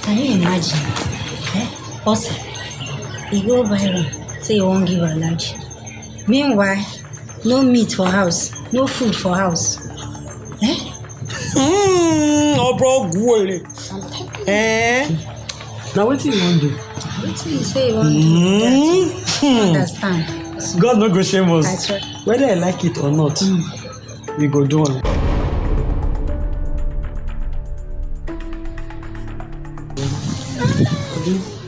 Can you imagine? Also, you go viral, say you won't give a lunch. Meanwhile, no meat for house, no food for house. Oh, bro, good. Now what do you want to do? What you say you want to do? Understand? God no go shame us. That's right. Whether I like it or not, we go do it.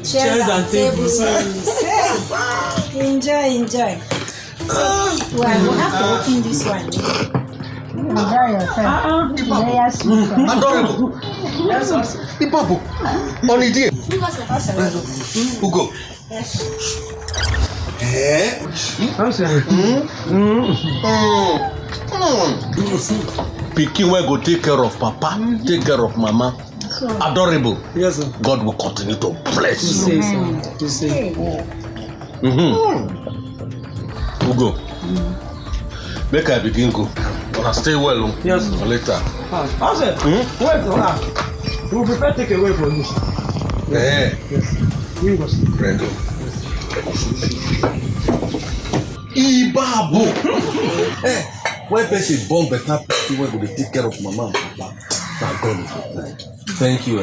Chairs and tables. Enjoy. Well, we'll have to open this one. Enjoy yourself. Adorable. Ipapo. On idea. Ugo. Pikin wey go take care of papa, take care of mama. Adorable. Yes, sir. God will continue to bless you. You say. Ugo. Make I begin go. Wanna stay well, Yes, sir. for later. I said, wait, we will prepare take away for you. Yes. We go see. Brendo. Ibabo. When person born better people wey go dey take care of mama and papa. Na God is like. Thank you.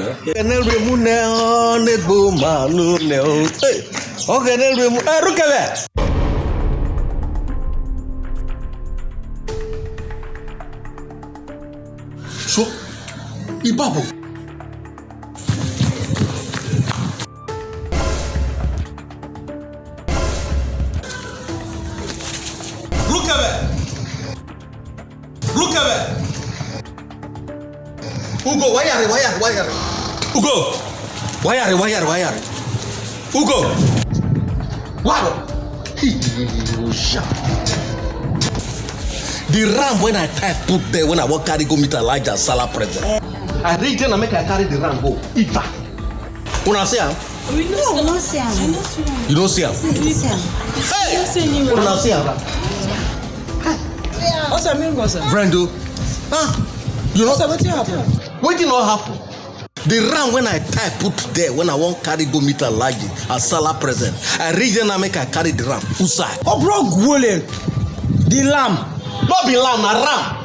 So, Ibabo. Look at it. Ugo, why are you? Ugo, why are you? Ugo, what? The ram when I put there when I walk carry go meet Elijah Salah present. I reach there and make I carry the ram go. Ifa. Una see am? We don't see him. You don't see am? Hey! Una see am? What's that mean, sir? Brendo. You know What happened? wetin no happen? The ram when I put there when I won't carry go meet Elijah as Salah present. I reach there and make I carry the ram. Usai. Oh, bro, Gwole. The lamb. Not be lamb, na ram.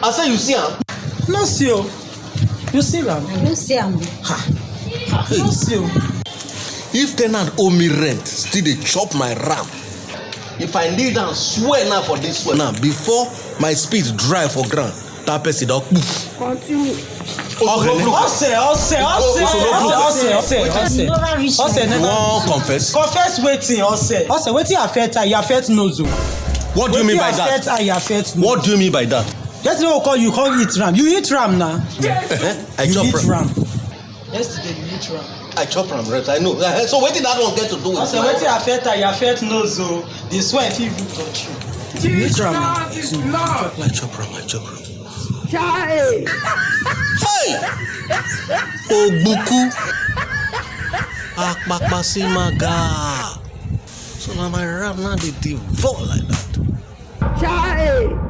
I say you see am. No see you. You see lamb? You see him. No see you. If tenant owe me rent, still dey chop my ram. If I kneel down, swear now for this one. Now, before my speed dry for ground, that person don poof. Continue. Ose. You wan confess? Confess wetin, Ose. Wetin affect her? You affect nose. What do you mean by Wetin affect that? her? You affect nose. What do you mean by that? Yesterday we call you eat ram. You eat ram now. I You chop eat ram. ram. Yesterday you eat ram. I chop ram, right? I know. So wetin that one get to do with Ose, wetin affect her? You affect nose. The sweat fit even touch you. You eat ram. I chop ram. Hey! Hey! Ogbuku. Akpakpasimaga. So now my ram now dey devour like that. Hey!